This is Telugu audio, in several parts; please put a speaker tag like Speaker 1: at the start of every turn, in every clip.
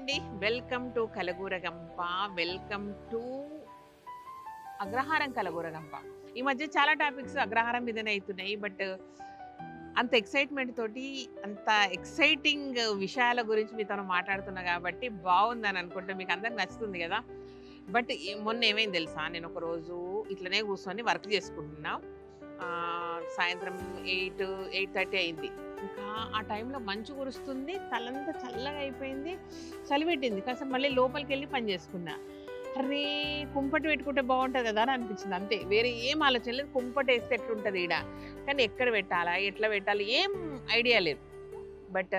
Speaker 1: అండి. Welcome to Kalagooragampa. Welcome to Agraharam Kalagooragampa. ఈ మధ్య చాలా టాపిక్స్ అగ్రహారం మీదనే అయితున్నాయి. బట్ అంత ఎక్సైట్మెంట్ తోటి అంత ఎక్సైటింగ్ విషయాల గురించి మీతో మాట్లాడుతున్నా కాబట్టి బాగుందని అనుకుంటే మీకు అందరికి నచ్చుతుంది కదా. బట్ మొన్న ఏమైంది తెలుసా, నేను ఒక రోజు ఇట్లనే కూర్చొని వర్క్ చేసుకుంటున్నా. సాయంత్రం 8:30 అయింది. ఇంకా ఆ టైంలో మంచు కురుస్తుంది, తలంతా చల్లగా అయిపోయింది, చలి పెట్టింది. కాస్త మళ్ళీ లోపలికి వెళ్ళి పని చేసుకున్నా. అరే, కుంపటి పెట్టుకుంటే బాగుంటుంది కదా అని అనిపించింది. అంతే, వేరే ఏం ఆలోచన లేదు. కుంపటి వేస్తే ఎట్లుంటుంది ఈడ, కానీ ఎక్కడ పెట్టాలా, ఎట్లా పెట్టాలి, ఏం ఐడియా లేదు. బట్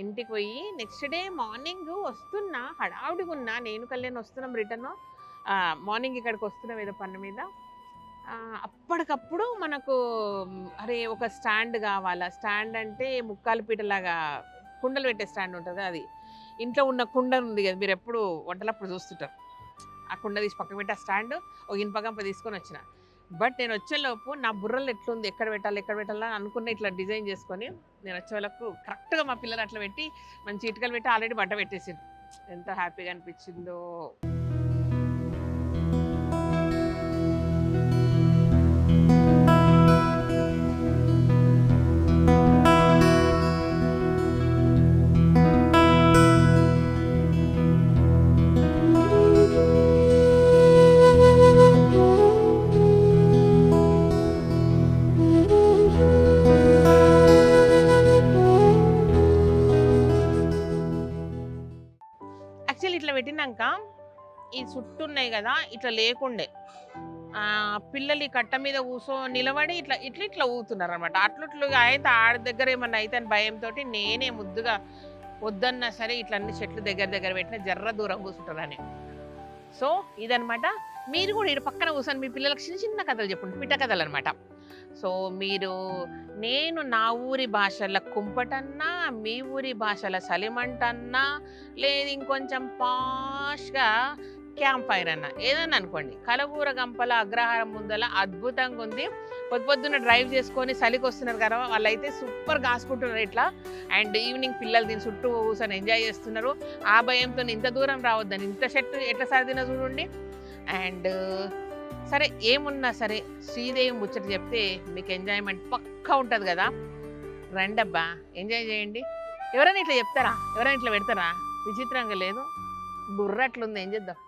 Speaker 1: ఇంటికి పోయి నెక్స్ట్ డే మార్నింగ్ వస్తున్నా, హడావుడిగా ఉన్నా. నేను కళ్యాణ్ వస్తున్నాం రిటర్న్. మార్నింగ్ ఇక్కడికి వస్తున్నాం ఏదో పని మీద. అప్పటికప్పుడు మనకు అరే ఒక స్టాండ్ కావాలా. స్టాండ్ అంటే ముక్కాలు పీటలాగా కుండలు పెట్టే స్టాండ్ ఉంటుంది. అది ఇంట్లో ఉన్న కుండ ఉంది కదా, మీరు ఎప్పుడు వంటలప్పుడు చూస్తుంటారు. ఆ కుండ తీసి పక్కన పెట్టి ఆ స్టాండ్ ఒక ఇనుపగంప తీసుకొని వచ్చిన. బట్ నేను వచ్చేలోపు నా బుర్రలు ఎట్లుంది, ఎక్కడ పెట్టాలా అనుకున్న ఇట్లా డిజైన్ చేసుకొని నేను వచ్చే వాళ్ళకు కరెక్ట్గా మా పిల్లలు అట్లా పెట్టి మంచి ఇటుకలు పెట్టి ఆల్రెడీ బట్ట పెట్టేసింది. ఎంత హ్యాపీగా అనిపించిందో. యాక్చువల్లీ ఇట్లా పెట్టినాక ఈ చుట్టూ ఉన్నాయి కదా, ఇట్లా లేకుండే పిల్లలు ఈ కట్ట మీద కూసో నిలబడి ఇట్లా ఇట్లా ఇట్లా ఊగుతున్నారు అనమాట. అట్లట్లు అయితే ఆడ దగ్గర ఏమన్నా అయితే అని భయంతో నేనే ముద్దుగా వద్దన్నా సరే ఇట్లా అన్ని చెట్లు దగ్గర పెట్టిన జర్ర దూరం కూర్చుంటారని. సో ఇదనమాట. మీరు కూడా ఇటు పక్కన కూర్చొని మీ పిల్లలకు చిన్న చిన్న కథలు చెప్పండి, పిట్ట కథలు అనమాట. సో మీరు, నేను నా ఊరి భాషల కుంపటన్నా, మీ ఊరి భాషల సలిమంటన్నా, లేదు ఇంకొంచెం పాష్గా క్యాంప్ ఫైర్ అన్న, ఏదన్నా అనుకోండి. కలగూరగంపల అగ్రహారం ముందల అద్భుతంగా ఉంది. పొద్దున్న డ్రైవ్ చేసుకొని చలికి వస్తున్నారు కదా, వాళ్ళైతే సూపర్ కాసుకుంటున్నారు ఇట్లా. అండ్ ఈవినింగ్ పిల్లలు దీని చుట్టూ కూర్చొని ఎంజాయ్ చేస్తున్నారు. ఆ భయంతో ఇంత దూరం రావద్దని ఇంత షర్టు ఎట్లా సర్దిన చూడండి. అండ్ సరే ఏమున్నా సరే శ్రీదేవి ముచ్చట చెప్తే మీకు ఎంజాయ్మెంట్ పక్కా ఉంటుంది కదా. రండబ్బా, ఎంజాయ్ చేయండి. ఎవరైనా ఇట్లా చెప్తారా, ఎవరైనా ఇట్లా పెడతారా? విచిత్రంగా లేదు, బుర్ర అట్లుంది. ఏం చేద్దాం.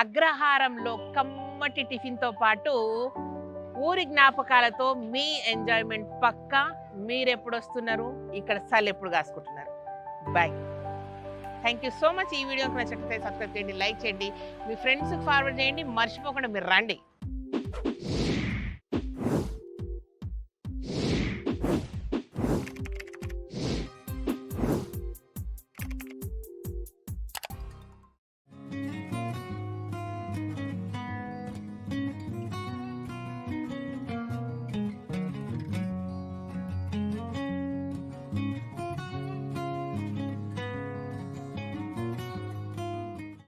Speaker 1: అగ్రహారంలో కమ్మటి టిఫిన్తో పాటు ఊరి జ్ఞాపకాలతో మీ ఎంజాయ్మెంట్ పక్కా. మీరు ఎప్పుడు వస్తున్నారు, ఇక్కడ చలి ఎప్పుడు కాసుకుంటున్నారు. Bye. Thank you so much. ఈ వీడియోకి నచ్చినట్లయితే సబ్స్క్రైబ్ చేయండి, లైక్ చేయండి, మీ ఫ్రెండ్స్కి ఫార్వర్డ్ చేయండి. మర్చిపోకుండా మీరు రండి.